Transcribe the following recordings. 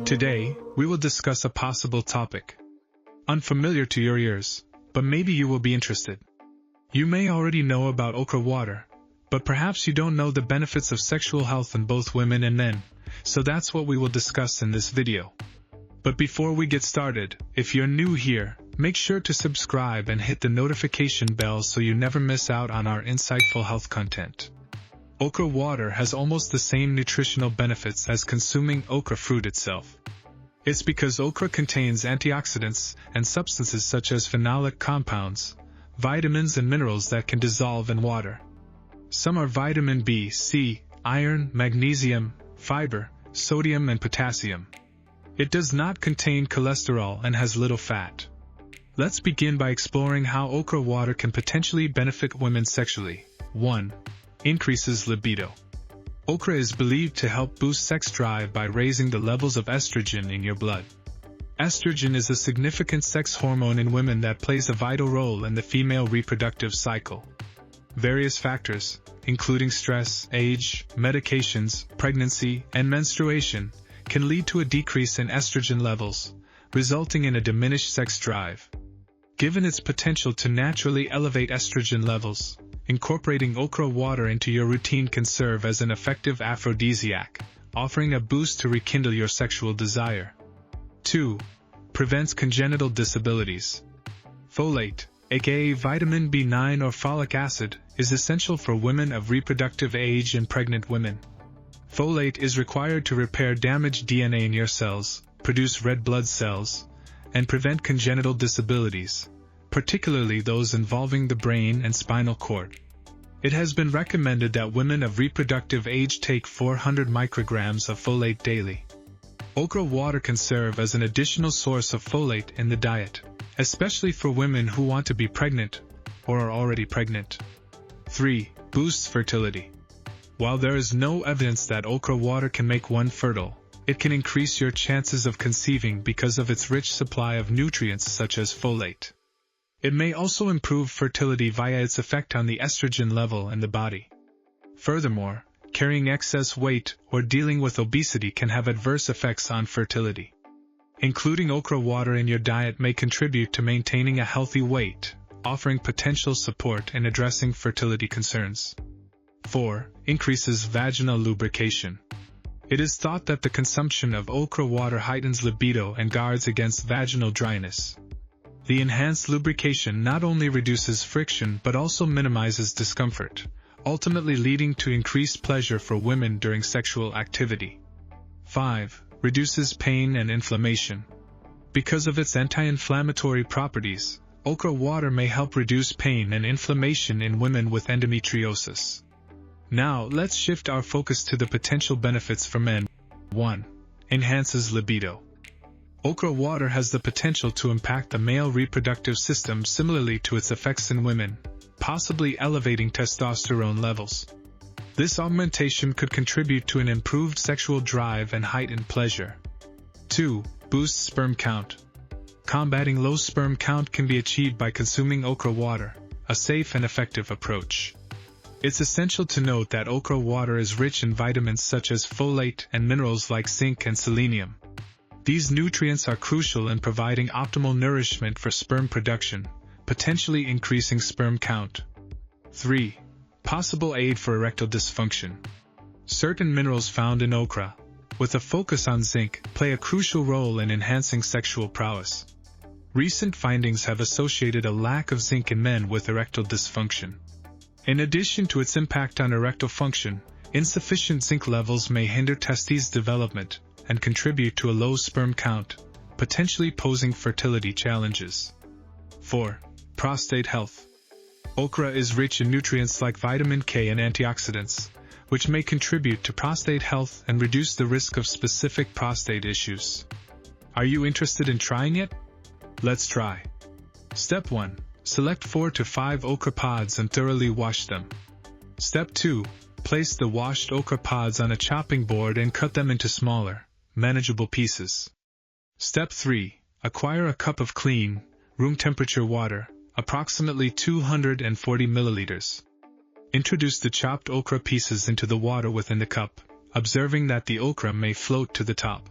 Today, we will discuss a possible topic. Unfamiliar to your ears, but maybe you will be interested. You may already know about okra water, but perhaps you don't know the benefits of sexual health in both women and men, so that's what we will discuss in this video. But before we get started, if you're new here, make sure to subscribe and hit the notification bell so you never miss out on our insightful health content. Okra water has almost the same nutritional benefits as consuming okra fruit itself. It's because okra contains antioxidants and substances such as phenolic compounds, vitamins and minerals that can dissolve in water. Some are vitamin B, C, iron, magnesium, fiber, sodium and potassium. It does not contain cholesterol and has little fat. Let's begin by exploring how okra water can potentially benefit women sexually. 1. Increases libido. Okra is believed to help boost sex drive by raising the levels of estrogen in your blood. Estrogen is a significant sex hormone in women that plays a vital role in the female reproductive cycle. Various factors, including stress, age, medications, pregnancy, and menstruation, can lead to a decrease in estrogen levels, resulting in a diminished sex drive. Given its potential to naturally elevate estrogen levels, incorporating okra water into your routine can serve as an effective aphrodisiac, offering a boost to rekindle your sexual desire. 2. Prevents congenital disabilities. Folate, aka vitamin B9 or folic acid, is essential for women of reproductive age and pregnant women. Folate is required to repair damaged DNA in your cells, produce red blood cells, and prevent congenital disabilities, particularly those involving the brain and spinal cord. It has been recommended that women of reproductive age take 400 micrograms of folate daily. Okra water can serve as an additional source of folate in the diet, especially for women who want to be pregnant or are already pregnant. 3. Boosts fertility. While there is no evidence that okra water can make one fertile, it can increase your chances of conceiving because of its rich supply of nutrients such as folate. It may also improve fertility via its effect on the estrogen level in the body. Furthermore, carrying excess weight or dealing with obesity can have adverse effects on fertility. Including okra water in your diet may contribute to maintaining a healthy weight, offering potential support in addressing fertility concerns. 4. Increases vaginal lubrication. It is thought that the consumption of okra water heightens libido and guards against vaginal dryness. The enhanced lubrication not only reduces friction but also minimizes discomfort, ultimately leading to increased pleasure for women during sexual activity. 5. Reduces pain and inflammation. Because of its anti-inflammatory properties, okra water may help reduce pain and inflammation in women with endometriosis. Now, let's shift our focus to the potential benefits for men. 1. Enhances libido. Okra water has the potential to impact the male reproductive system similarly to its effects in women, possibly elevating testosterone levels. This augmentation could contribute to an improved sexual drive and heightened pleasure. 2. Boosts sperm count. Combating low sperm count can be achieved by consuming okra water, a safe and effective approach. It's essential to note that okra water is rich in vitamins such as folate and minerals like zinc and selenium. These nutrients are crucial in providing optimal nourishment for sperm production, potentially increasing sperm count. 3. Possible aid for erectile dysfunction. Certain minerals found in okra, with a focus on zinc, play a crucial role in enhancing sexual prowess. Recent findings have associated a lack of zinc in men with erectile dysfunction. In addition to its impact on erectile function, insufficient zinc levels may hinder testes development and contribute to a low sperm count, potentially posing fertility challenges. 4. Prostate health. Okra is rich in nutrients like vitamin K and antioxidants, which may contribute to prostate health and reduce the risk of specific prostate issues. Are you interested in trying it? Let's try. Step 1. Select 4 to 5 okra pods and thoroughly wash them. Step 2. Place the washed okra pods on a chopping board and cut them into smaller, manageable pieces. Step 3. Acquire a cup of clean, room-temperature water, approximately 240 milliliters. Introduce the chopped okra pieces into the water within the cup, observing that the okra may float to the top.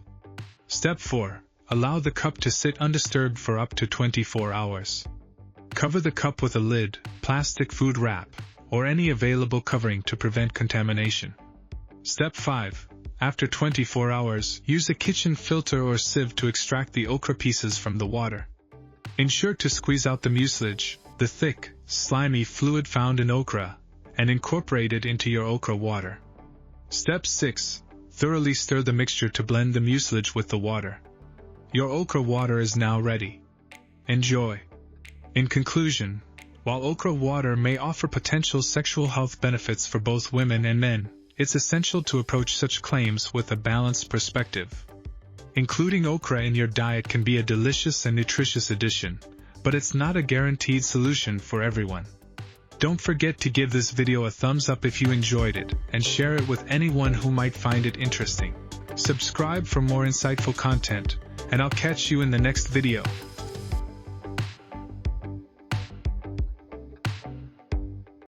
Step 4. Allow the cup to sit undisturbed for up to 24 hours. Cover the cup with a lid, plastic food wrap, or any available covering to prevent contamination. Step 5. After 24 hours, use a kitchen filter or sieve to extract the okra pieces from the water. Ensure to squeeze out the mucilage, the thick, slimy fluid found in okra, and incorporate it into your okra water. Step 6. Thoroughly stir the mixture to blend the mucilage with the water. Your okra water is now ready. Enjoy. In conclusion, while okra water may offer potential sexual health benefits for both women and men, it's essential to approach such claims with a balanced perspective. Including okra in your diet can be a delicious and nutritious addition, but it's not a guaranteed solution for everyone. Don't forget to give this video a thumbs up if you enjoyed it, and share it with anyone who might find it interesting. Subscribe for more insightful content, and I'll catch you in the next video.